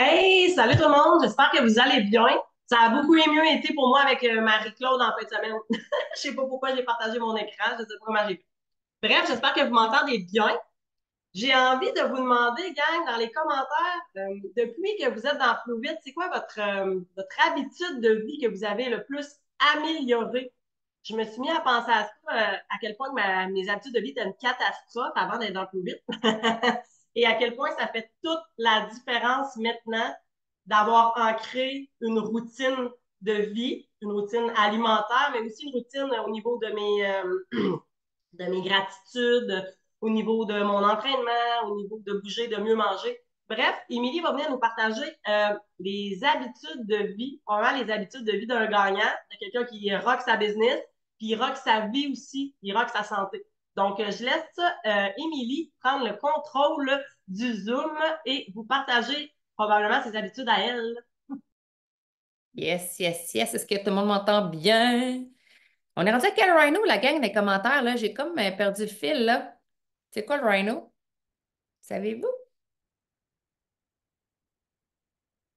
Hey, salut tout le monde, j'espère que vous allez bien. Ça a beaucoup mieux été pour moi avec Marie-Claude en fin de semaine. Je sais pas pourquoi j'ai partagé mon écran, je sais pas comment j'ai fait. Bref, j'espère que vous m'entendez bien. J'ai envie de vous demander, gang, dans les commentaires, depuis que vous êtes dans Plus Vite, c'est quoi votre habitude de vie que vous avez le plus améliorée? Je me suis mis à penser à ça, à quel point mes habitudes de vie étaient une catastrophe avant d'être dans Plus Vite. Et à quel point ça fait toute la différence maintenant d'avoir ancré une routine de vie, une routine alimentaire, mais aussi une routine au niveau de mes gratitudes, au niveau de mon entraînement, au niveau de bouger, de mieux manger. Bref, Émilie va venir nous partager les habitudes de vie, vraiment les habitudes de vie d'un gagnant, de quelqu'un qui rock sa business, puis il rock sa vie aussi, il rock sa santé. Donc, je laisse Émilie prendre le contrôle du Zoom et vous partager probablement ses habitudes à elle. Yes, yes, yes. Est-ce que tout le monde m'entend bien? On est rendu à quel rhino, la gang des commentaires, là? J'ai comme perdu le fil, là. C'est quoi le rhino? Savez-vous?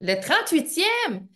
Le 38e!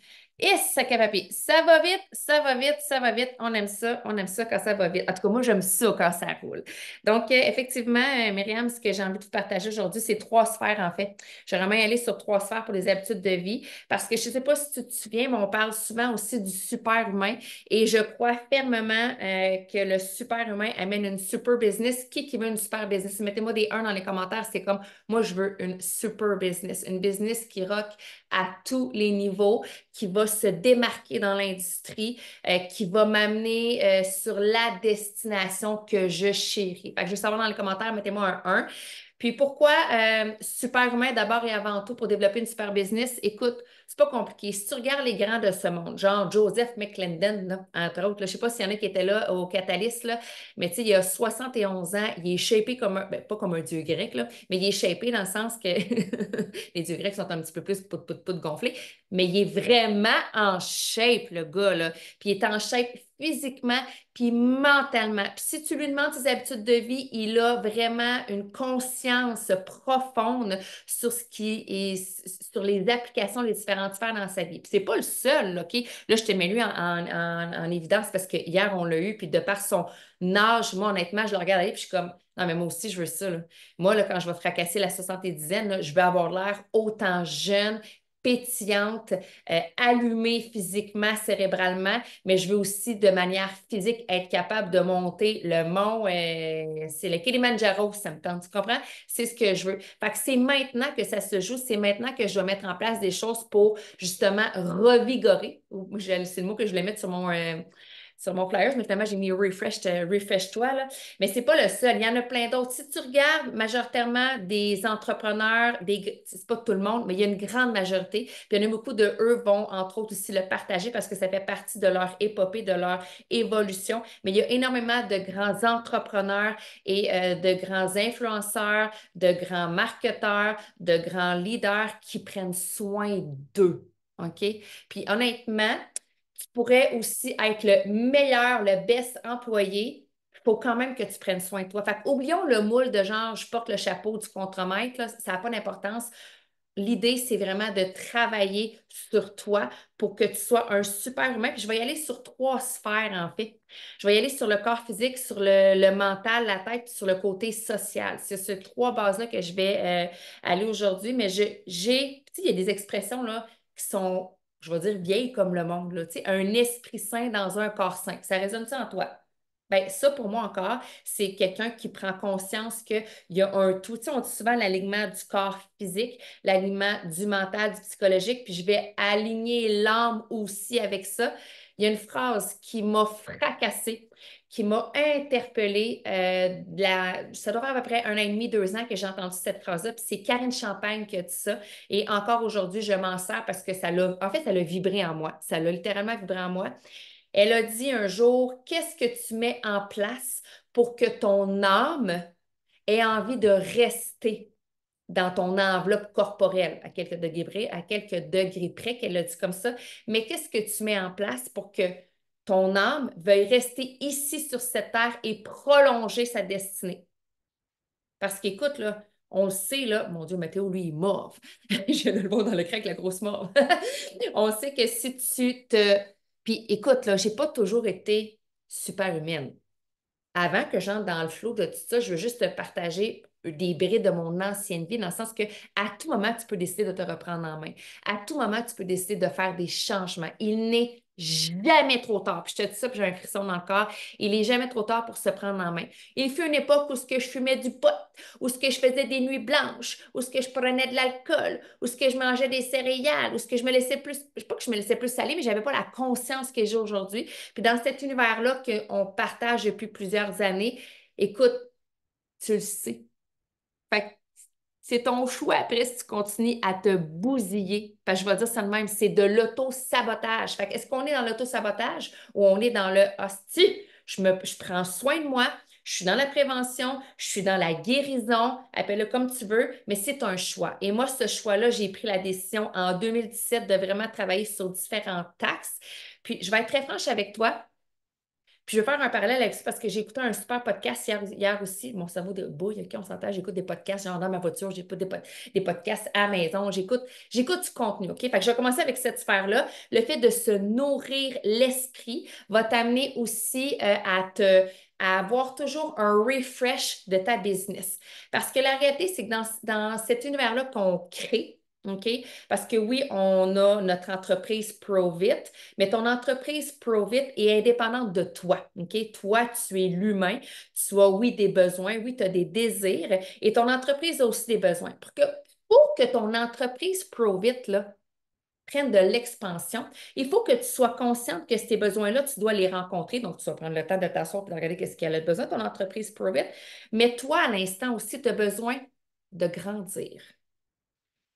Et sac à papier. Ça va vite, ça va vite, ça va vite. On aime ça quand ça va vite. En tout cas, moi, j'aime ça quand ça roule. Donc, effectivement, Myriam, ce que j'ai envie de vous partager aujourd'hui, c'est trois sphères, en fait. Je vais vraiment y aller sur trois sphères pour les habitudes de vie. Parce que je ne sais pas si tu te souviens, mais on parle souvent aussi du super humain. Et je crois fermement que le super humain amène une super business. Qui veut une super business? Mettez-moi des 1 dans les commentaires. C'est comme, moi, je veux une super business. Une business qui rock à tous les niveaux, qui va se démarquer dans l'industrie, qui va m'amener sur la destination que je chéris. Fait que je veux savoir dans les commentaires, mettez-moi un 1. Puis pourquoi superhumain d'abord et avant tout pour développer une super business? Écoute, c'est pas compliqué. Si tu regardes les grands de ce monde, genre Joseph McClendon, là, entre autres, là, je sais pas s'il y en a qui étaient là au Catalyst, là, mais tu sais, il a 71 ans, il est shapé comme un, ben, pas comme un dieu grec, là, mais il est shapé dans le sens que les dieux grecs sont un petit peu plus pout gonflés, mais il est vraiment en shape, le gars, là. Puis il est en shape physiquement, puis mentalement. Puis si tu lui demandes ses habitudes de vie, il a vraiment une conscience profonde sur ce qui est, sur les applications, les différentes sphères dans sa vie. Puis c'est pas le seul, là, OK? Là, je te mets lui en évidence parce que hier, on l'a eu, puis de par son âge, moi, honnêtement, je le regarde aller, puis je suis comme, non, mais moi aussi, je veux ça, là. Moi, là, quand je vais fracasser la 70aine, là, je vais avoir l'air autant jeune, pétillante, allumée physiquement, cérébralement, mais je veux aussi de manière physique être capable de monter le mont, c'est le Kilimandjaro, ça me tente, tu comprends? C'est ce que je veux. Fait que c'est maintenant que ça se joue, c'est maintenant que je vais mettre en place des choses pour justement revigorer. C'est le mot que je voulais mettre sur mon flyer, mais finalement, j'ai mis refresh-toi, là. Mais c'est pas le seul. Il y en a plein d'autres. Si tu regardes majoritairement des entrepreneurs, c'est pas tout le monde, mais il y a une grande majorité. Puis il y en a beaucoup de eux vont, entre autres, aussi le partager parce que ça fait partie de leur épopée, de leur évolution. Mais il y a énormément de grands entrepreneurs et de grands influenceurs, de grands marketeurs, de grands leaders qui prennent soin d'eux. OK? Puis honnêtement, tu pourrais aussi être le meilleur, le best employé. Il faut quand même que tu prennes soin de toi. Fait que oublions le moule de genre, je porte le chapeau du contremaître, là, ça n'a pas d'importance. L'idée, c'est vraiment de travailler sur toi pour que tu sois un super humain. Puis je vais y aller sur trois sphères, en fait. Je vais y aller sur le corps physique, sur le mental, la tête, puis sur le côté social. C'est ces trois bases-là que je vais aller aujourd'hui. Mais tu sais, il y a des expressions là, qui sont, je vais dire, vieilles comme le monde. Là. Tu sais, un esprit sain dans un corps sain. Ça résonne-tu en toi? Ben, ça, pour moi encore, c'est quelqu'un qui prend conscience qu'il y a un tout. Tu sais, on dit souvent l'alignement du corps physique, l'alignement du mental, du psychologique, puis je vais aligner l'âme aussi avec ça. Il y a une phrase qui m'a fracassée, qui m'a interpellée. Ça doit faire à peu près 1 an et demi, 2 ans que j'ai entendu cette phrase-là, puis c'est Karine Champagne qui a dit ça. Et encore aujourd'hui, je m'en sers parce que en fait, ça l'a vibré en moi. Ça l'a littéralement vibré en moi. Elle a dit un jour, qu'est-ce que tu mets en place pour que ton âme ait envie de rester dans ton enveloppe corporelle, à quelques degrés près qu'elle a dit comme ça, mais qu'est-ce que tu mets en place pour que ton âme veuille rester ici sur cette terre et prolonger sa destinée? Parce qu'écoute, là, On le sait, là, mon Dieu, Mathéo, lui, il est mauve. Je viens de le voir dans le crack, la grosse mauve. On sait que si tu te... Puis écoute, là, j'ai pas toujours été super humaine. Avant que j'entre dans le flot de tout ça, je veux juste te partager des brides de mon ancienne vie, dans le sens que à tout moment, tu peux décider de te reprendre en main. À tout moment, tu peux décider de faire des changements. Il n'est jamais trop tard. Puis je te dis ça, puis j'ai un frisson dans le corps. Il n'est jamais trop tard pour se prendre en main. Il fut une époque où ce que je fumais du pot, où ce que je faisais des nuits blanches, où ce que je prenais de l'alcool, où ce que je mangeais des céréales, où ce que je me laissais plus, je sais pas que je me laissais plus saler, mais j'avais pas la conscience que j'ai aujourd'hui. Puis dans cet univers-là qu'on partage depuis plusieurs années, écoute, tu le sais. Fait que c'est ton choix après si tu continues à te bousiller. Fait que je vais dire ça de même, c'est de l'auto-sabotage. Fait que est-ce qu'on est dans l'auto-sabotage ou on est dans le hostie, je prends soin de moi, je suis dans la prévention, je suis dans la guérison, appelle-le comme tu veux, mais c'est un choix. Et moi, ce choix-là, j'ai pris la décision en 2017 de vraiment travailler sur différents taxes. Puis, je vais être très franche avec toi. Puis je vais faire un parallèle avec ça parce que j'ai écouté un super podcast hier aussi. Mon cerveau de bouille, OK, on s'entend, j'écoute des podcasts, genre dans ma voiture, j'écoute des podcasts à la maison, j'écoute du contenu, OK? Fait que je vais commencer avec cette sphère-là. Le fait de se nourrir l'esprit va t'amener aussi à avoir toujours un refresh de ta business. Parce que la réalité, c'est que dans cet univers-là qu'on crée, OK? Parce que oui, on a notre entreprise ProVit, mais ton entreprise ProVit est indépendante de toi. OK? Toi, tu es l'humain. Tu as, oui, des besoins. Oui, tu as des désirs. Et ton entreprise a aussi des besoins. Pour que ton entreprise ProVit, là, prenne de l'expansion, il faut que tu sois consciente que ces besoins-là, tu dois les rencontrer. Donc, tu vas prendre le temps de t'asseoir et de regarder qu'est-ce qu'elle a besoin, ton entreprise ProVit. Mais toi, à l'instant aussi, tu as besoin de grandir.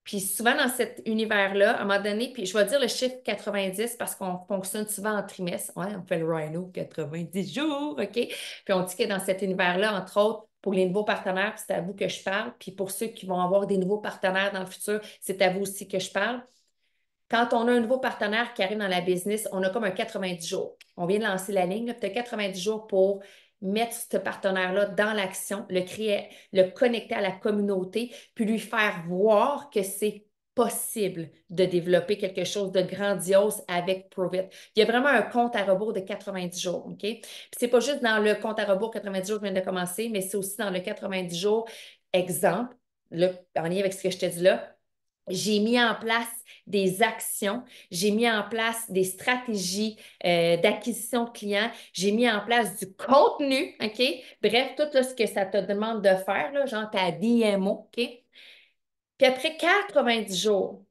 Puis souvent dans cet univers-là, à un moment donné, puis je vais dire le chiffre 90 parce qu'on fonctionne souvent en trimestre. Ouais, on fait le Rhino 90 jours, OK? Puis on dit que dans cet univers-là, entre autres, pour les nouveaux partenaires, c'est à vous que je parle. Puis pour ceux qui vont avoir des nouveaux partenaires dans le futur, c'est à vous aussi que je parle. Quand on a un nouveau partenaire qui arrive dans la business, on a comme un 90 jours. On vient de lancer la ligne, tu as 90 jours pour mettre ce partenaire-là dans l'action, le créer, le connecter à la communauté, puis lui faire voir que c'est possible de développer quelque chose de grandiose avec Provit. Il y a vraiment un compte à rebours de 90 jours, OK? Puis c'est pas juste dans le compte à rebours 90 jours qui vient de commencer, mais c'est aussi dans le 90 jours, exemple, là, en lien avec ce que je te dis là, j'ai mis en place des actions, j'ai mis en place des stratégies d'acquisition de clients, j'ai mis en place du contenu, OK? Bref, tout là, ce que ça te demande de faire, là, genre ta DMO, OK? Puis après 90 jours,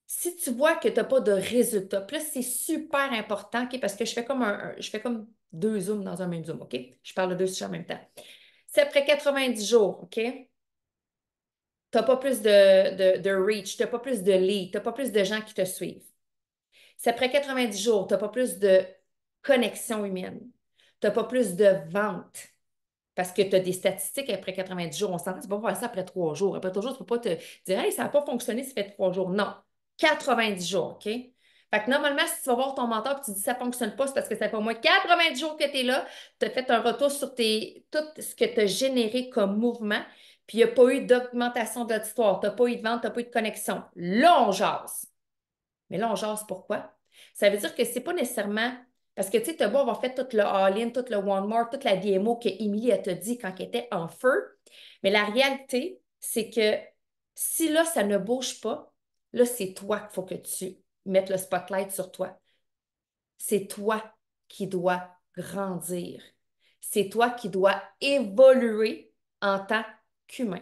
si tu vois que tu n'as pas de résultat, puis là, c'est super important, OK? Parce que je fais comme deux zooms dans un même zoom, OK? Je parle de deux sujets en même temps. C'est après 90 jours, OK? Tu n'as pas plus de reach, tu n'as pas plus de leads, tu n'as pas plus de gens qui te suivent. C'est après 90 jours, tu n'as pas plus de connexion humaine. Tu n'as pas plus de ventes. Parce que tu as des statistiques après 90 jours. On s'entend, tu ne peux pas faire ça après 3 jours. Après 3 jours, tu ne peux pas te dire, hey, ça n'a pas fonctionné, ça fait 3 jours. Non. 90 jours, OK? Fait que normalement, si tu vas voir ton mentor et tu dis ça ne fonctionne pas, c'est parce que ça fait au moins 90 jours que tu es là, tu as fait un retour sur tout ce que tu as généré comme mouvement, puis il n'y a pas eu d'augmentation d'auditoire, tu n'as pas eu de vente, tu n'as pas eu de connexion. Là, on jase. Mais là, on jase pourquoi? Ça veut dire que c'est pas nécessairement. Parce que tu sais, tu as beau avoir fait tout le all-in, tout le one more, toute la DMO que Émilie t'a dit quand elle était en feu. Mais la réalité, c'est que si là, ça ne bouge pas, là, c'est toi qu'il faut que tu mettes le spotlight sur toi. C'est toi qui dois grandir. C'est toi qui dois évoluer en tant qu'humain.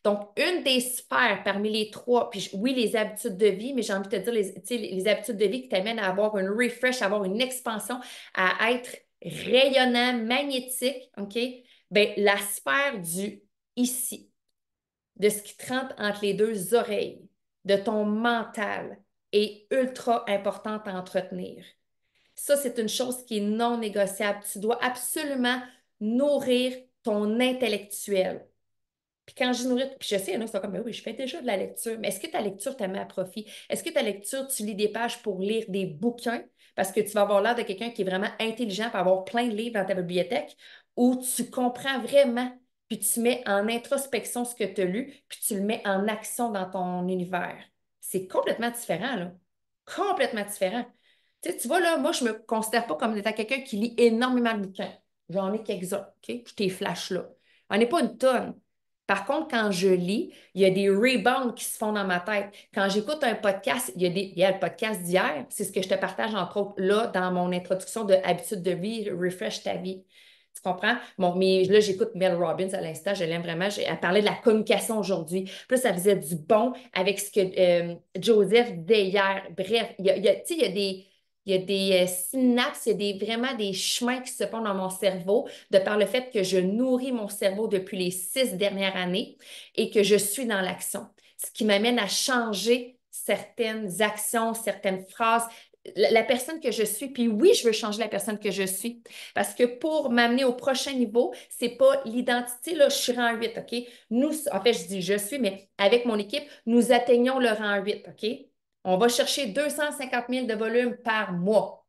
Donc, une des sphères parmi les trois, puis oui, les habitudes de vie, mais j'ai envie de te dire, les habitudes de vie qui t'amènent à avoir un refresh, à avoir une expansion, à être rayonnant, magnétique, OK? Bien, la sphère du ici, de ce qui te rentre entre les deux oreilles, de ton mental, est ultra importante à entretenir. Ça, c'est une chose qui est non négociable. Tu dois absolument nourrir ton intellectuel. Puis quand je nourris, puis je sais, il y en a qui sont comme, ben oui, je fais déjà de la lecture, mais est-ce que ta lecture te met à profit? Est-ce que ta lecture, tu lis des pages pour lire des bouquins parce que tu vas avoir l'air de quelqu'un qui est vraiment intelligent pour avoir plein de livres dans ta bibliothèque ou tu comprends vraiment puis tu mets en introspection ce que tu as lu, puis tu le mets en action dans ton univers. C'est complètement différent, là. Complètement différent. Tu sais, tu vois, là, moi, je ne me considère pas comme étant quelqu'un qui lit énormément de bouquins. J'en ai quelques-uns, OK? Je t'ai flash là. J'en ai pas une tonne. Par contre, quand je lis, il y a des rebounds qui se font dans ma tête. Quand j'écoute un podcast, il y a le podcast d'hier, c'est ce que je te partage entre autres là dans mon introduction de Habitude de vie, Refresh ta vie. Tu comprends? Bon, mais là, j'écoute Mel Robbins à l'instant, je l'aime vraiment. Elle parlait de la communication aujourd'hui. Puis là, ça faisait du bon avec ce que Joseph disait hier. Bref, tu sais, il y a des synapses, il y a vraiment des chemins qui se font dans mon cerveau de par le fait que je nourris mon cerveau depuis les 6 dernières années et que je suis dans l'action. Ce qui m'amène à changer certaines actions, certaines phrases, la personne que je suis. Puis oui, je veux changer la personne que je suis. Parce que pour m'amener au prochain niveau, c'est pas l'identité, là, je suis rang 8, OK? Nous, en fait, je dis je suis, mais avec mon équipe, nous atteignons le rang 8, OK? On va chercher 250 000 de volume par mois.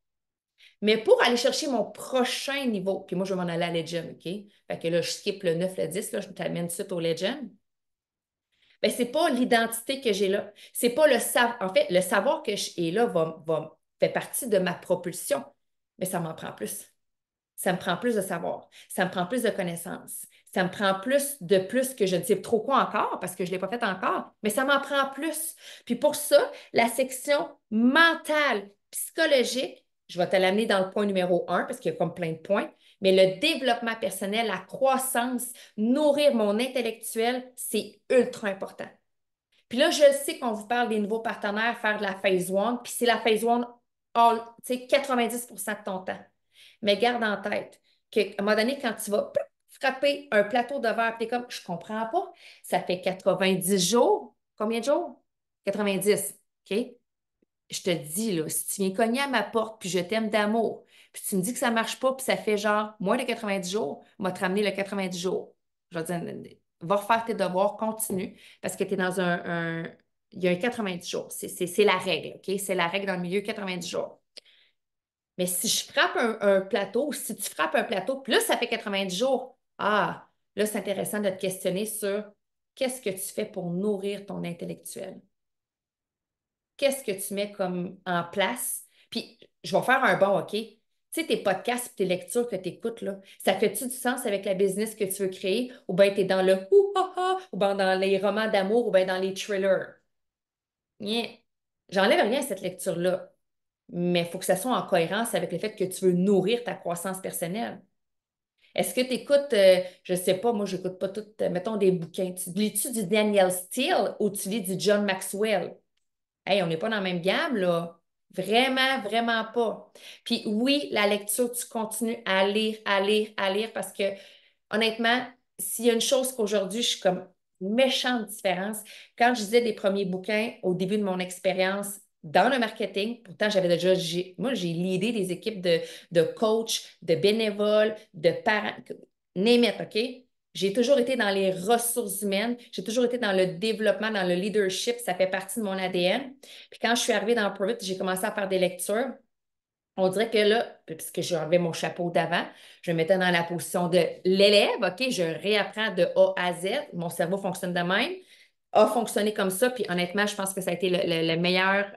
Mais pour aller chercher mon prochain niveau, puis moi, je vais m'en aller à Legend, OK? Fait que là, je skip le 9, le 10, là, je t'amène tout de suite au Legend. Bien, c'est pas l'identité que j'ai là. C'est pas le savoir. En fait, le savoir que je ai là fait partie de ma propulsion, mais ça m'en prend plus. Ça me prend plus de savoir. Ça me prend plus de connaissances. Ça me prend plus que je ne sais trop quoi encore parce que je ne l'ai pas fait encore, mais ça m'en prend plus. Puis pour ça, la section mentale, psychologique, je vais te l'amener dans le point numéro 1 parce qu'il y a comme plein de points, mais le développement personnel, la croissance, nourrir mon intellectuel, c'est ultra important. Puis là, je sais qu'on vous parle des nouveaux partenaires, faire de la phase 1, puis c'est la phase 1 all, 90% de ton temps. Mais garde en tête qu'à un moment donné, quand tu vas frapper un plateau de verre, tu es comme, je comprends pas, ça fait 90 jours. Combien de jours? 90. OK? Je te dis, là, si tu viens cogner à ma porte, puis je t'aime d'amour, puis tu me dis que ça marche pas, puis ça fait genre moins de 90 jours, moi, te ramener le 90 jours. Je vais dire, va refaire tes devoirs, continue, parce que tu es dans il y a un 90 jours. C'est la règle, OK? C'est la règle dans le milieu 90 jours. Mais si je frappe un plateau, si tu frappes un plateau, plus ça fait 90 jours, ah, là, c'est intéressant de te questionner sur qu'est-ce que tu fais pour nourrir ton intellectuel. Qu'est-ce que tu mets comme en place? Puis, je vais faire un bon, OK? Tu sais, tes podcasts et tes lectures que tu écoutes, là, ça fait-tu du sens avec la business que tu veux créer? Ou bien tu es dans le ou ha ha, ou bien dans les romans d'amour, ou bien dans les thrillers? Rien. J'enlève rien à cette lecture-là, mais il faut que ça soit en cohérence avec le fait que tu veux nourrir ta croissance personnelle. Est-ce que tu écoutes, je ne sais pas, moi, je n'écoute pas tout, mettons des bouquins. Tu lis-tu du Daniel Steele ou tu lis du John Maxwell? Hey, on n'est pas dans la même gamme, là. Vraiment, vraiment pas. Puis oui, la lecture, tu continues à lire, à lire, à lire parce que honnêtement, s'il y a une chose qu'aujourd'hui, je suis comme méchante différence, quand je disais des premiers bouquins au début de mon expérience dans le marketing, pourtant j'avais déjà, moi j'ai l'idée des équipes de coachs, de bénévoles, de parents, name it, OK? J'ai toujours été dans les ressources humaines, j'ai toujours été dans le développement, dans le leadership, ça fait partie de mon ADN. Puis quand je suis arrivée dans Provit, j'ai commencé à faire des lectures. On dirait que là, puisque j'avais mon chapeau d'avant, je me mettais dans la position de l'élève, OK, je réapprends de A à Z, mon cerveau fonctionne de même, a fonctionné comme ça, puis honnêtement, je pense que ça a été le meilleur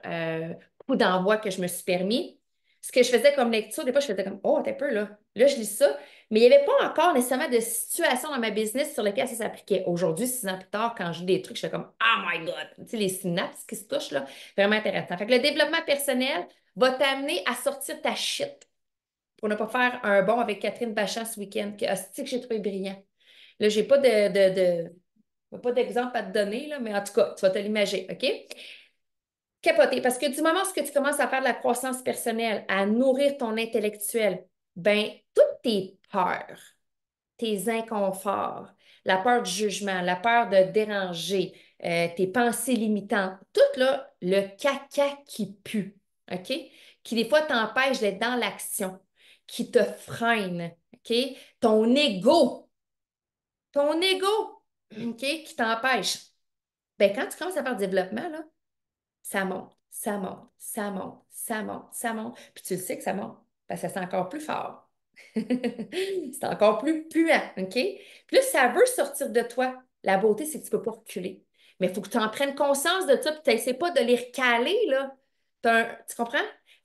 coup d'envoi que je me suis permis. Ce que je faisais comme lecture, des fois, je faisais comme, oh, t'es peu là. Là, je lis ça, mais il n'y avait pas encore nécessairement de situation dans ma business sur lesquelles ça s'appliquait. Aujourd'hui, 6 ans plus tard, quand je lis des trucs, je fais comme, oh my God, tu sais, les synapses qui se touchent, là, vraiment intéressant. Fait que le développement personnel, va t'amener à sortir ta shit pour ne pas faire un bon avec Catherine Bachand ce week-end, que hostie que j'ai trouvé brillant. Là, j'ai pas pas d'exemple à te donner, là, mais en tout cas, tu vas te l'imaginer, OK? Capoter, parce que du moment où tu commences à faire de la croissance personnelle, à nourrir ton intellectuel, ben toutes tes peurs, tes inconforts, la peur du jugement, la peur de déranger, tes pensées limitantes, tout là, le caca qui pue, OK? Qui des fois t'empêche d'être dans l'action, qui te freine, OK? Ton ton ego, OK? Qui t'empêche. Ben, quand tu commences à faire du développement, là, ça monte, ça monte, ça monte, ça monte, ça monte. Puis tu le sais que ça monte, parce que c'est encore plus fort. C'est encore plus puant, OK? Plus ça veut sortir de toi. La beauté, c'est que tu ne peux pas reculer. Mais il faut que tu en prennes conscience de ça, puis tu n'essaies pas de les recaler, là. Tu comprends?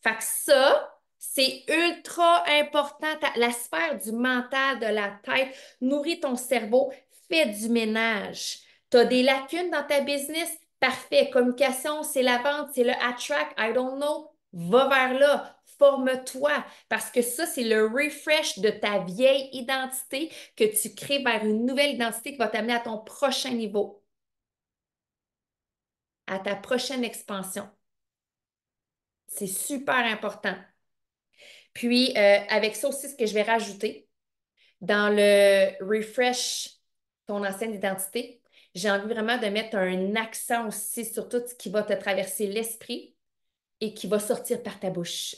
Fait que ça, c'est ultra important. La sphère du mental, de la tête, nourrit ton cerveau, fais du ménage. Tu as des lacunes dans ta business? Parfait. Communication, c'est la vente, c'est le attract, I don't know. Va vers là, forme-toi, parce que ça, c'est le refresh de ta vieille identité que tu crées vers une nouvelle identité qui va t'amener à ton prochain niveau, à ta prochaine expansion. C'est super important. Puis, avec ça aussi, ce que je vais rajouter, dans le refresh ton ancienne identité, j'ai envie vraiment de mettre un accent aussi sur tout ce qui va te traverser l'esprit et qui va sortir par ta bouche.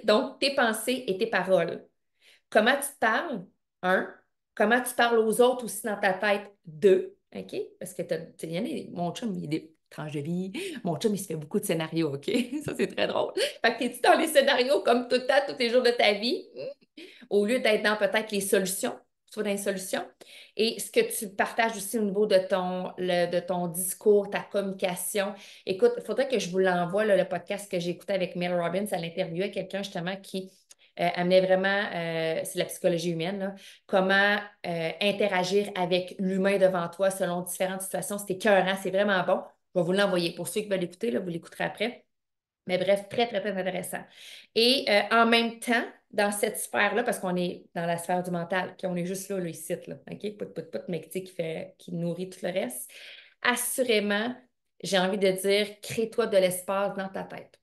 Donc, tes pensées et tes paroles. Comment tu te parles? Un. Comment tu parles aux autres aussi dans ta tête? Deux. OK? Parce que il y en a, mon chum, il a des tranches de vie. Mon chum, il se fait beaucoup de scénarios, OK? Ça, c'est très drôle. Fait que t'es-tu dans les scénarios comme tout le temps, tous les jours de ta vie? Au lieu d'être dans peut-être les solutions, soit dans les solutions. Et ce que tu partages aussi au niveau de ton discours, ta communication. Écoute, il faudrait que je vous l'envoie, là, le podcast que j'ai écouté avec Mel Robbins. Elle interviewait quelqu'un justement qui amenait vraiment, c'est la psychologie humaine, là, comment interagir avec l'humain devant toi selon différentes situations. C'était écœurant, c'est vraiment bon. Je vais vous l'envoyer. Pour ceux qui veulent l'écouter, là, vous l'écouterez après. Mais bref, très, très, très intéressant. Et en même temps, dans cette sphère-là, parce qu'on est dans la sphère du mental, on est juste là, ici, là, OK? Mais qui nourrit tout le reste. Assurément, j'ai envie de dire, crée-toi de l'espace dans ta tête.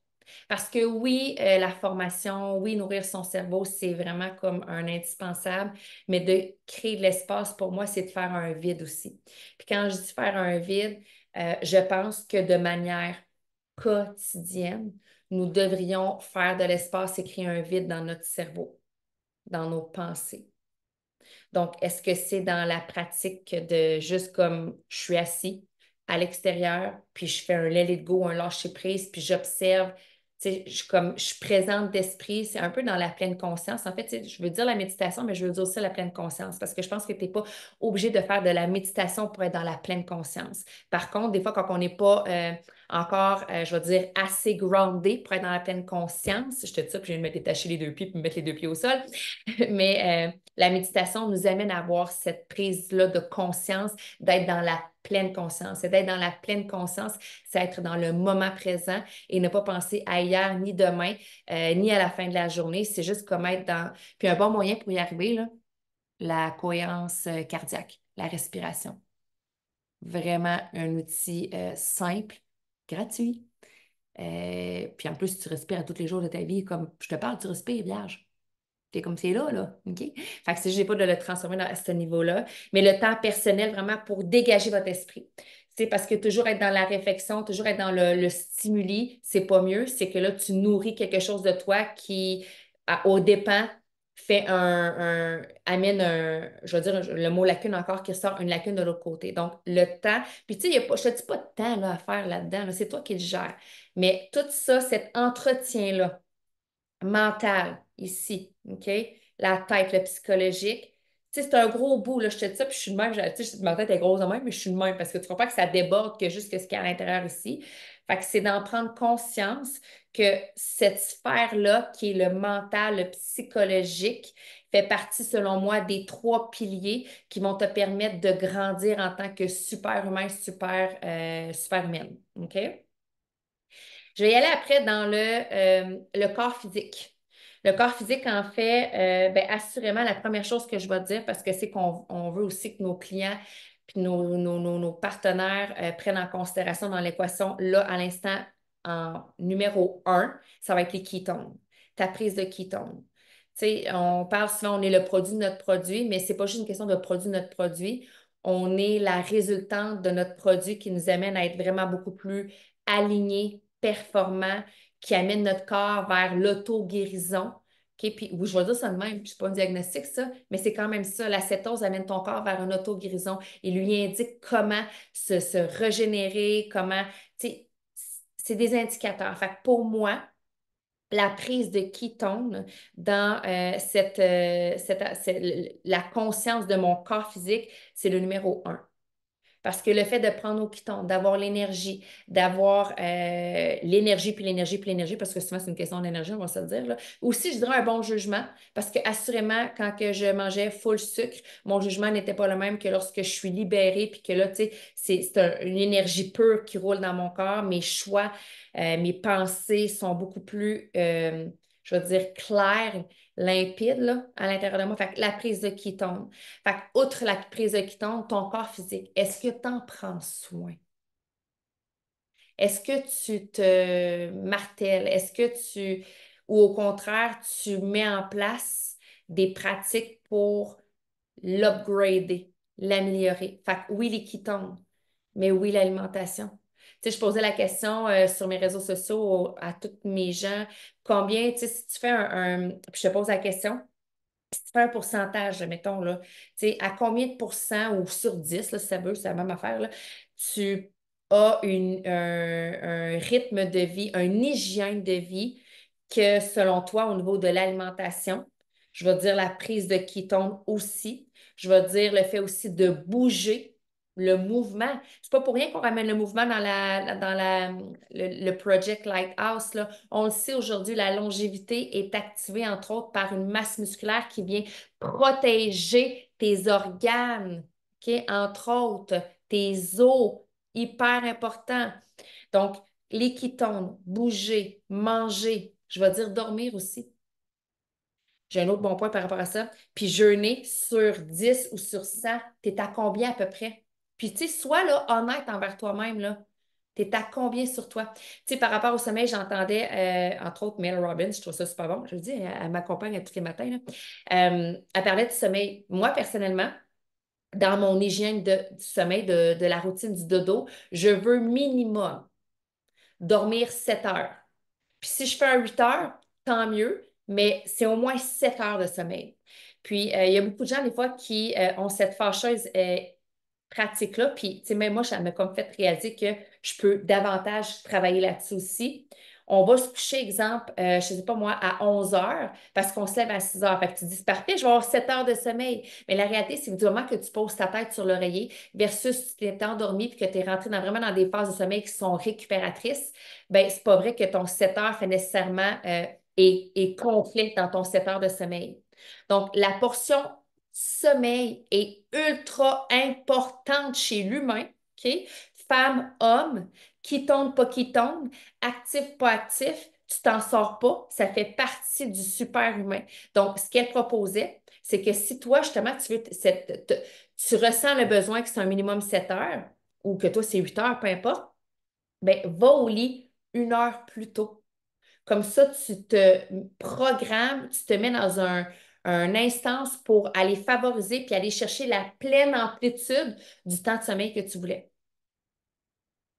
Parce que oui, la formation, oui, nourrir son cerveau, c'est vraiment comme un indispensable, mais de créer de l'espace, pour moi, c'est de faire un vide aussi. Puis quand je dis faire un vide, je pense que de manière quotidienne, nous devrions faire de l'espace et créer un vide dans notre cerveau, dans nos pensées. Donc, est-ce que c'est dans la pratique de juste comme je suis assis à l'extérieur, puis je fais un let it go, un lâcher prise, puis j'observe, tu sais, comme je suis présente d'esprit, c'est un peu dans la pleine conscience. En fait, tu sais, je veux dire la méditation, mais je veux dire aussi la pleine conscience, parce que je pense que tu n'es pas obligé de faire de la méditation pour être dans la pleine conscience. Par contre, des fois, quand on n'est pas encore, je vais dire, assez groundé pour être dans la pleine conscience, je te dis ça, puis je viens de me détacher les deux pieds, puis me mettre les deux pieds au sol, mais la méditation nous amène à avoir cette prise-là de conscience, d'être dans la pleine conscience. Et d'être dans la pleine conscience, c'est être dans le moment présent et ne pas penser à hier, ni demain, ni à la fin de la journée. C'est juste comme être dans... Puis un bon moyen pour y arriver, là, la cohérence cardiaque, la respiration. Vraiment un outil simple, gratuit. Puis en plus, tu respires à tous les jours de ta vie, comme je te parle, tu respires, vierge. T'es comme c'est là, OK? Fait que c'est juste pas de le transformer à ce niveau-là, mais le temps personnel vraiment pour dégager votre esprit. C'est parce que toujours être dans la réflexion, toujours être dans le stimuli, c'est pas mieux. C'est que là, tu nourris quelque chose de toi qui, au dépens, amène je veux dire, le mot lacune encore qui sort une lacune de l'autre côté. Donc, le temps, puis tu sais, je te dis pas de temps là, à faire là-dedans, là, c'est toi qui le gères. Mais tout ça, cet entretien-là, mental ici, OK? La tête, le psychologique. Tu sais, c'est un gros bout, là, je te dis ça, puis je suis de même, tu sais, ma tête est grosse de même, mais je suis de même parce que tu comprends que ça déborde que juste ce qu'il y a à l'intérieur ici. Fait que c'est d'en prendre conscience que cette sphère-là, qui est le mental, le psychologique, fait partie, selon moi, des trois piliers qui vont te permettre de grandir en tant que super humain, super humaine. OK? Je vais y aller après dans le corps physique. Le corps physique, en fait, ben, assurément, la première chose que je vais te dire, parce que c'est qu'on veut aussi que nos clients puis nos partenaires prennent en considération dans l'équation, là, à l'instant, en numéro un, ça va être les ketones, ta prise de ketones. Tu sais, on parle souvent, on est le produit de notre produit, mais ce n'est pas juste une question de produit de notre produit. On est la résultante de notre produit qui nous amène à être vraiment beaucoup plus aligné, performant, qui amène notre corps vers l'auto-guérison. OK? Puis, oui, je vais dire ça de même, c'est pas un diagnostic, ça, mais c'est quand même ça. L'acétose amène ton corps vers une auto-guérison. Il lui indique comment se régénérer, comment, tu sais, c'est des indicateurs. Fait que pour moi, la prise de ketone dans la conscience de mon corps physique, c'est le numéro un. Parce que le fait de prendre au piton, d'avoir l'énergie, puis l'énergie, puis l'énergie, parce que souvent c'est une question d'énergie, on va se le dire, là. Aussi, je dirais un bon jugement, parce que assurément, quand que je mangeais full sucre, mon jugement n'était pas le même que lorsque je suis libérée, puis que là, tu sais, une énergie pure qui roule dans mon corps, mes choix, mes pensées sont beaucoup plus, je veux dire, claires, limpides, là, à l'intérieur de moi. Fait que la prise de ketone. Fait que, outre la prise de ketone, ton corps physique, est-ce que tu en prends soin? Est-ce que tu te martèles? Ou au contraire, tu mets en place des pratiques pour l'upgrader, l'améliorer? Fait que oui, les ketones, mais oui, l'alimentation. Tu sais, je posais la question sur mes réseaux sociaux à tous mes gens, combien, tu sais, si tu fais puis je te pose la question, si tu fais un pourcentage, mettons, là, tu sais, à combien de pourcents ou sur 10 là, si ça veut, c'est la même affaire, là, tu as un rythme de vie, une hygiène de vie que selon toi, au niveau de l'alimentation, je vais dire la prise de kétone aussi, je vais dire le fait aussi de bouger, le mouvement. C'est pas pour rien qu'on ramène le mouvement le Project Lighthouse, là. On le sait aujourd'hui, la longévité est activée, entre autres, par une masse musculaire qui vient protéger tes organes, OK? Entre autres, tes os, hyper important. Donc, les ketones, bouger, manger, je vais dire dormir aussi. J'ai un autre bon point par rapport à ça. Puis jeûner sur 10 ou sur 100, t'es à combien à peu près? Puis tu sais, sois là, honnête envers toi-même, là. T'es à combien sur toi? Tu sais, par rapport au sommeil, j'entendais, entre autres, Mel Robbins, je trouve ça super bon. Je vous dis, elle m'accompagne à tous les matins, là. Elle parlait du sommeil. Moi, personnellement, dans mon hygiène du sommeil, de la routine du dodo, je veux minimum dormir 7 heures. Puis si je fais un 8 heures, tant mieux, mais c'est au moins 7 heures de sommeil. Puis il y a beaucoup de gens, des fois, qui ont cette fâcheuse pratique-là. Puis, tu sais, même moi, ça m'a comme fait réaliser que je peux davantage travailler là-dessus aussi. On va se coucher, exemple, je ne sais pas moi, à 11 heures parce qu'on se lève à 6 heures. Fait que tu dis, c'est parfait, je vais avoir 7 heures de sommeil. Mais la réalité, c'est que du moment que tu poses ta tête sur l'oreiller versus tu t'es endormi puis que tu es rentré vraiment dans des phases de sommeil qui sont récupératrices, ben c'est pas vrai que ton 7 heures fait nécessairement est complet dans ton 7 heures de sommeil. Donc, la portion sommeil est ultra importante chez l'humain, OK? Femme, homme, qui tombe, pas qui tombe, actif, pas actif, tu t'en sors pas, ça fait partie du super-humain. Donc, ce qu'elle proposait, c'est que si toi, justement, tu ressens le besoin que c'est un minimum 7 heures, ou que toi, c'est 8 heures, peu importe, ben, va au lit 1 heure plus tôt. Comme ça, tu te programmes, tu te mets dans un instance pour aller favoriser puis aller chercher la pleine amplitude du temps de sommeil que tu voulais.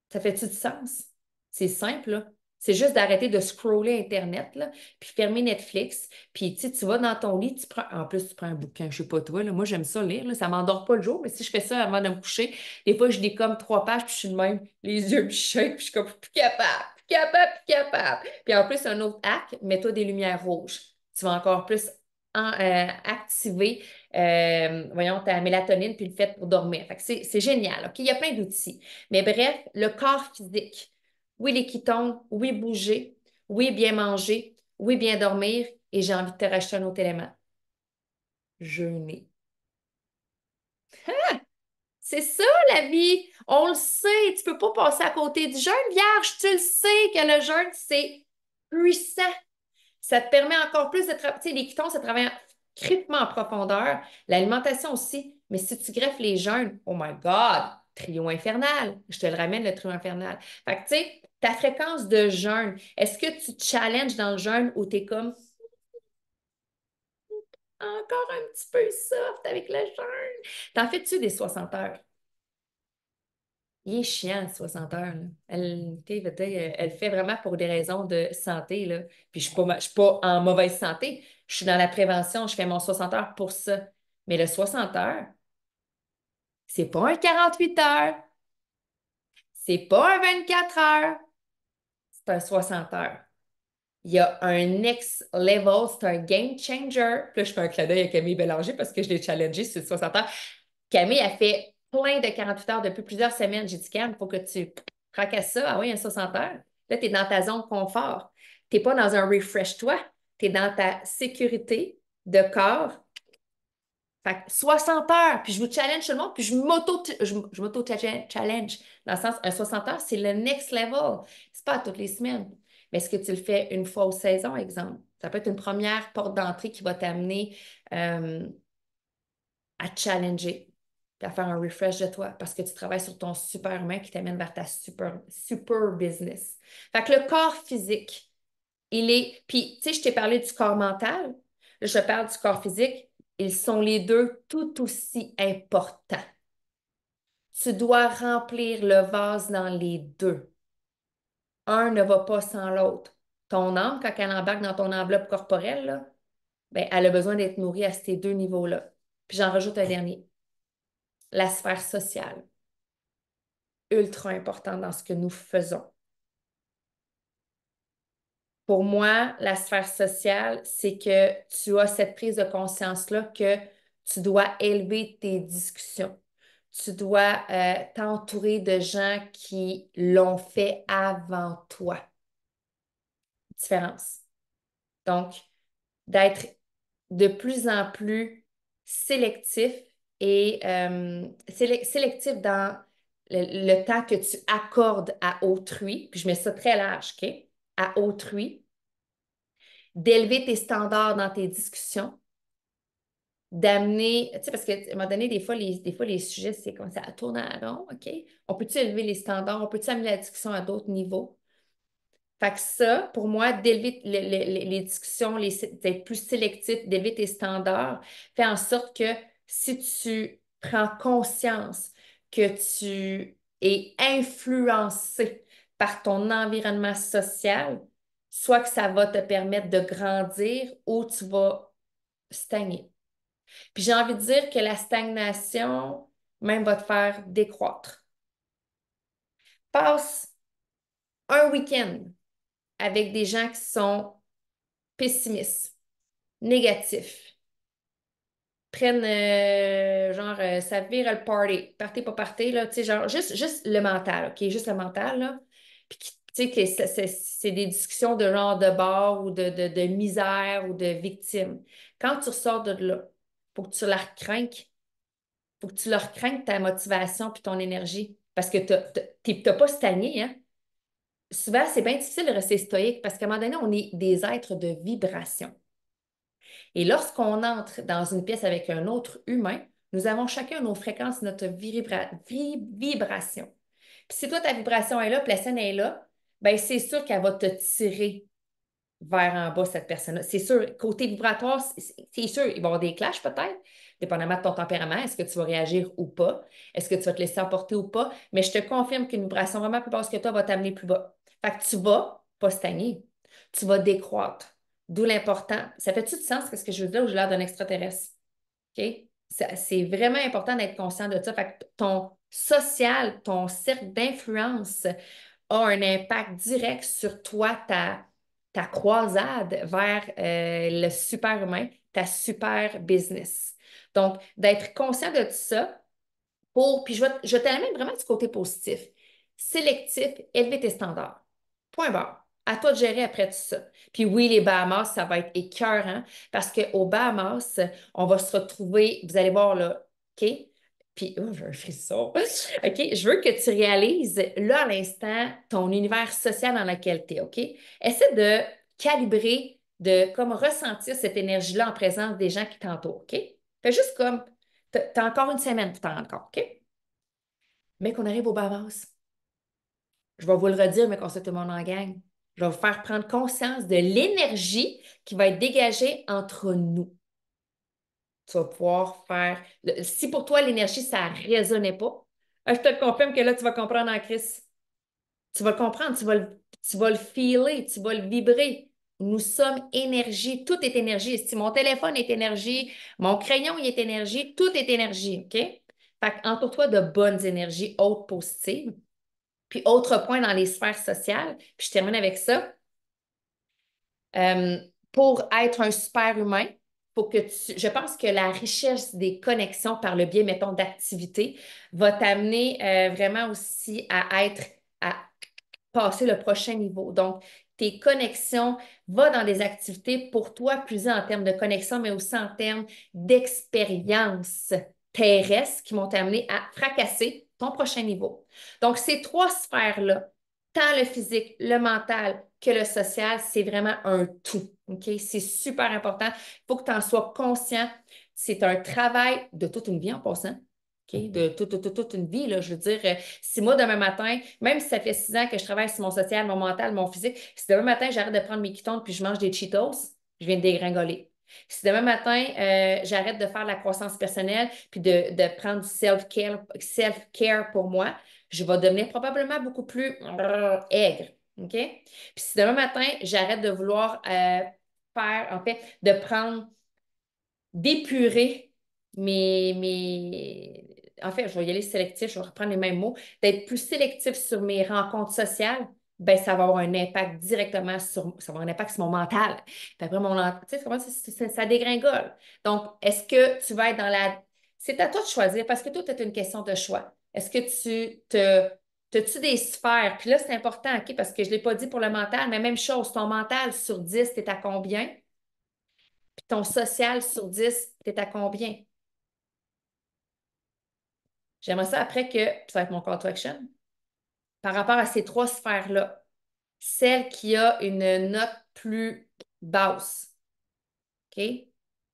Ça fait-tu du sens? C'est simple, là. C'est juste d'arrêter de scroller Internet, là, puis fermer Netflix. Puis, tu sais, tu vas dans ton lit, en plus, tu prends un bouquin, je sais pas toi, là. Moi, j'aime ça lire, là. Ça m'endort pas le jour, mais si je fais ça avant de me coucher, des fois, je lis comme 3 pages, puis je suis de même, les yeux me shake, puis je suis comme plus capable, plus capable, plus capable. Puis en plus, un autre hack, mets-toi des lumières rouges. Tu vas encore plus activer, voyons, ta mélatonine, puis le fait pour dormir. Fait que c'est génial, OK? Il y a plein d'outils. Mais bref, le corps physique. Oui, les ketones, oui, bouger, oui, bien manger, oui, bien dormir. Et j'ai envie de te rajouter un autre élément. Jeûner. C'est ça, la vie. On le sait. Tu peux pas passer à côté du jeûne, vierge. Tu le sais que le jeûne, c'est puissant. Ça te permet encore plus de travailler. Tu sais, les ketons, ça travaille crêpement en profondeur. L'alimentation aussi. Mais si tu greffes les jeûnes, oh my God, trio infernal. Je te le ramène, le trio infernal. Fait que, tu sais, ta fréquence de jeûne, est-ce que tu te challenges dans le jeûne ou tu es comme encore un petit peu soft avec le jeûne? T'en fais-tu des 60 heures? Il est chiant, 60 heures, là. Elle fait vraiment pour des raisons de santé, là. Puis je suis pas en mauvaise santé. Je suis dans la prévention, je fais mon 60 heures pour ça. Mais le 60 heures, c'est pas un 48 heures, c'est pas un 24 heures, c'est un 60 heures. il y a un next level, c'est un game changer. Puis là, je fais un clin d'œil à Camille Bélanger parce que je l'ai challengée sur 60 heures. Camille a fait plein de 48 heures depuis plusieurs semaines. J'ai dit, Cam, il faut que tu fracasses ça. Ah oui, un 60 heures. Là, tu es dans ta zone confort. Tu n'es pas dans un refresh-toi. Tu es dans ta sécurité de corps. Fait que 60 heures, puis je vous challenge tout le monde, puis je m'auto-challenge. Dans le sens, un 60 heures, c'est le next level. C'est pas toutes les semaines. Mais est-ce que tu le fais une fois aux saisons, exemple? Ça peut être une première porte d'entrée qui va t'amener euh, à te challenger, puis à faire un refresh de toi, parce que tu travailles sur ton super humain qui t'amène vers ta super business. Fait que le corps physique, il est. Puis, tu sais, je t'ai parlé du corps mental. Là, je te parle du corps physique. Ils sont les deux tout aussi importants. Tu dois remplir le vase dans les deux. Un ne va pas sans l'autre. Ton âme, quand elle embarque dans ton enveloppe corporelle, là, ben, elle a besoin d'être nourrie à ces deux niveaux-là. Puis j'en rajoute un dernier, la sphère sociale, ultra important dans ce que nous faisons. Pour moi, la sphère sociale, c'est que tu as cette prise de conscience-là que tu dois élever tes discussions. Tu dois t'entourer de gens qui l'ont fait avant toi. Différence. Donc, d'être de plus en plus sélectif et sélectif dans le temps que tu accordes à autrui, puis je mets ça très large, OK? À autrui, d'élever tes standards dans tes discussions, d'amener, tu sais, parce qu'à un moment donné, des fois, les sujets, c'est comme ça tourne à rond, OK? On peut-tu élever les standards? On peut-tu amener la discussion à d'autres niveaux? Fait que ça, pour moi, d'élever les discussions, d'être plus sélectif, d'élever tes standards, fait en sorte que si tu prends conscience que tu es influencé par ton environnement social, soit que ça va te permettre de grandir ou tu vas stagner. Puis j'ai envie de dire que la stagnation même va te faire décroître. Passe un week-end avec des gens qui sont pessimistes, négatifs, prennent genre ça vire le party, party pas party, là, tu sais, genre juste le mental, OK? Juste le mental, là. Puis tu sais que c'est des discussions de genre de bar ou de misère ou de victime. Quand tu ressors de là, faut que tu la recrinques, faut que tu leur craignes ta motivation puis ton énergie. Parce que t'as pas stagné, hein? Souvent, c'est bien difficile de rester stoïque parce qu'à un moment donné, on est des êtres de vibration. Et lorsqu'on entre dans une pièce avec un autre humain, nous avons chacun nos fréquences, notre vibration. Puis si toi, ta vibration est là, puis la scène est là, ben c'est sûr qu'elle va te tirer vers en bas, cette personne-là. C'est sûr, côté vibratoire, c'est sûr, il va y avoir des clashs peut-être, dépendamment de ton tempérament. Est-ce que tu vas réagir ou pas? Est-ce que tu vas te laisser emporter ou pas? Mais je te confirme qu'une vibration vraiment plus basse que toi va t'amener plus bas. Fait que tu vas pas stagner, tu vas décroître. D'où l'important. Ça fait-tu du sens ce que je veux dire ou j'ai l'air d'un extraterrestre? OK? C'est vraiment important d'être conscient de ça. Fait que ton social, ton cercle d'influence a un impact direct sur toi, ta croisade vers le super humain, ta super business. Donc, d'être conscient de tout ça puis je vais t'amener vraiment du côté positif. Sélectif, élever tes standards. Point barre. À toi de gérer après tout ça. Puis oui, les Bahamas, ça va être écœurant parce qu'aux Bahamas, on va se retrouver, vous allez voir là, OK? Puis, oh, j'ai un frisson. OK? Je veux que tu réalises, là, à l'instant, ton univers social dans lequel tu es, OK? Essaie de calibrer, de comme ressentir cette énergie-là en présence des gens qui t'entourent, OK? Fais juste comme, t'as encore une semaine pour t'en rendre compte, OK? Mais qu'on arrive aux Bahamas. Je vais vous le redire, mais qu'on soit tout le monde en gang. Je vais vous faire prendre conscience de l'énergie qui va être dégagée entre nous. Tu vas pouvoir faire. Si pour toi, l'énergie, ça ne résonnait pas, je te confirme que là, tu vas comprendre en crise. Tu vas le comprendre, tu vas le feeler, tu vas le vibrer. Nous sommes énergie, tout est énergie. Si mon téléphone est énergie, mon crayon il est énergie, tout est énergie, OK? Fait entoure-toi de bonnes énergies hautes positives. Puis autre point dans les sphères sociales, puis je termine avec ça, Euh, pour être un super humain, je pense que la richesse des connexions par le biais, mettons, d'activités va t'amener vraiment aussi à passer le prochain niveau. Donc, tes connexions, va dans des activités pour toi, plus en termes de connexion, mais aussi en termes d'expérience terrestres qui vont t'amener à fracasser ton prochain niveau. Donc, ces trois sphères-là, tant le physique, le mental que le social, c'est vraiment un tout. OK? C'est super important. Il faut que tu en sois conscient. C'est un travail de toute une vie en passant. OK? De toute une vie, là. Je veux dire, si moi, demain matin, même si ça fait 6 ans que je travaille sur mon social, mon mental, mon physique, si demain matin, j'arrête de prendre mes ketones puis je mange des Cheetos, je viens de dégringoler. Si demain matin, j'arrête de faire de la croissance personnelle puis de prendre du self-care pour moi, je vais devenir probablement beaucoup plus aigre. OK? Puis si demain matin, j'arrête de vouloir en fait, de prendre, d'épurer En fait, je vais y aller sélectif, je vais reprendre les mêmes mots, d'être plus sélectif sur mes rencontres sociales, ben ça va avoir un impact directement ça va avoir un impact sur mon mental. Puis après, tu sais, comment ça dégringole. Donc, est-ce que tu vas être dans la... C'est à toi de choisir, parce que tout est une question de choix. Est-ce que T'as-tu des sphères? Puis là, c'est important, OK, parce que je ne l'ai pas dit pour le mental, mais même chose, ton mental sur 10, t'es à combien? Puis ton social sur 10, t'es à combien? J'aimerais ça après que, puis ça va être mon call to action, par rapport à ces trois sphères-là, celle qui a une note plus basse, OK?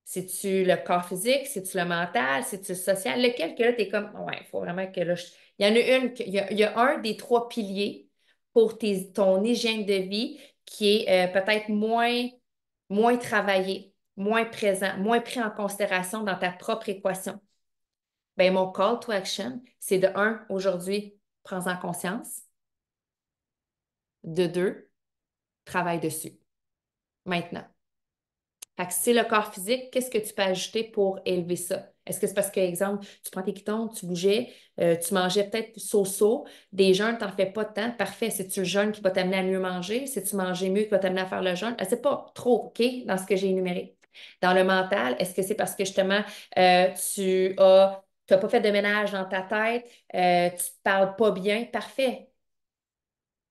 C'est-tu le corps physique? C'est-tu le mental? C'est-tu le social? Lequel que là, tu es comme, ouais, il faut vraiment que là, il y en a il y a un des trois piliers pour ton hygiène de vie qui est peut-être moins travaillé, moins présent, moins pris en considération dans ta propre équation. Ben, mon call to action, c'est de un, aujourd'hui, prends-en conscience. De deux, travaille dessus. Maintenant. Fait que si c'est le corps physique, qu'est-ce que tu peux ajouter pour élever ça? Est-ce que c'est parce que, exemple, tu prends tes ketons, tu bougeais, tu mangeais peut-être so-so, des jeûnes, tu n'en fais pas de temps, parfait. C'est-tu le jeûne qui va t'amener à mieux manger? C'est-tu manger mieux qui va t'amener à faire le jeûne? C'est pas trop, OK, dans ce que j'ai énuméré. Dans le mental, est-ce que c'est parce que justement, tu n'as pas fait de ménage dans ta tête, tu ne te parles pas bien? Parfait.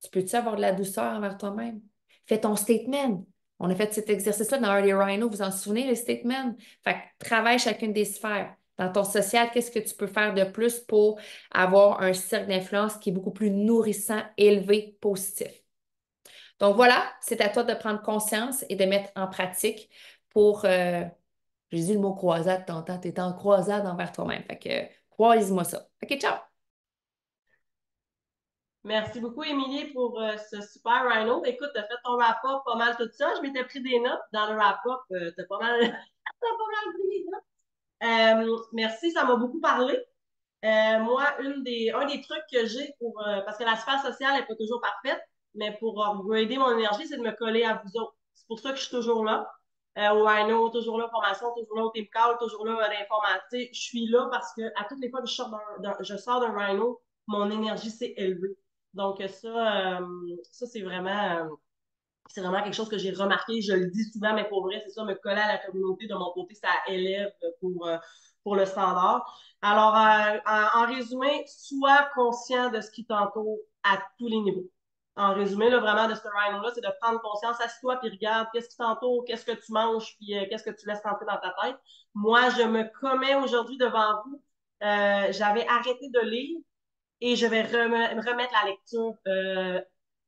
Tu peux-tu avoir de la douceur envers toi-même? Fais ton statement. On a fait cet exercice-là dans Early Rhino, vous en souvenez, les statements? Fait que travaille chacune des sphères. Dans ton social, qu'est-ce que tu peux faire de plus pour avoir un cercle d'influence qui est beaucoup plus nourrissant, élevé, positif? Donc voilà, c'est à toi de prendre conscience et de mettre en pratique pour, j'ai dit le mot croisade tantôt, tu es en croisade envers toi-même. Fait que croise-moi ça. OK, ciao! Merci beaucoup, Émilie, pour ce super rhino. Écoute, tu as fait ton wrap-up pas mal tout ça. Je m'étais pris des notes. Dans le wrap-up, tu as pas mal, t'as pas mal pris des notes. Merci, ça m'a beaucoup parlé. Moi, un des trucs que j'ai parce que la sphère sociale n'est pas toujours parfaite, mais pour upgrader mon énergie, c'est de me coller à vous autres. C'est pour ça que je suis toujours là. Au Rhino, toujours là, formation, toujours là au Team Call, toujours là d'informatique. Je suis là parce que à toutes les fois que je sors d'un Rhino, mon énergie s'est élevée. Donc ça c'est vraiment quelque chose que j'ai remarqué. Je le dis souvent, mais pour vrai, c'est ça, me coller à la communauté de mon côté, ça élève pour le standard. Alors, en résumé, sois conscient de ce qui t'entoure à tous les niveaux. En résumé, là, vraiment, de ce rhino-là, c'est de prendre conscience, assieds-toi, puis regarde qu'est-ce qui t'entoure, qu'est-ce que tu manges, puis qu'est-ce que tu laisses rentrer dans ta tête. Moi, je me commets aujourd'hui devant vous. J'avais arrêté de lire et je vais remettre la lecture.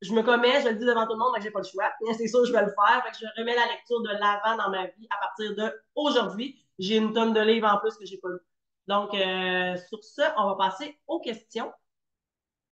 Je me commets, je le dis devant tout le monde, mais j'ai pas le choix. C'est sûr, je vais le faire. Fait que je remets la lecture de l'avant dans ma vie à partir d'aujourd'hui. J'ai une tonne de livres en plus que j'ai pas lu. Donc, sur ça, on va passer aux questions.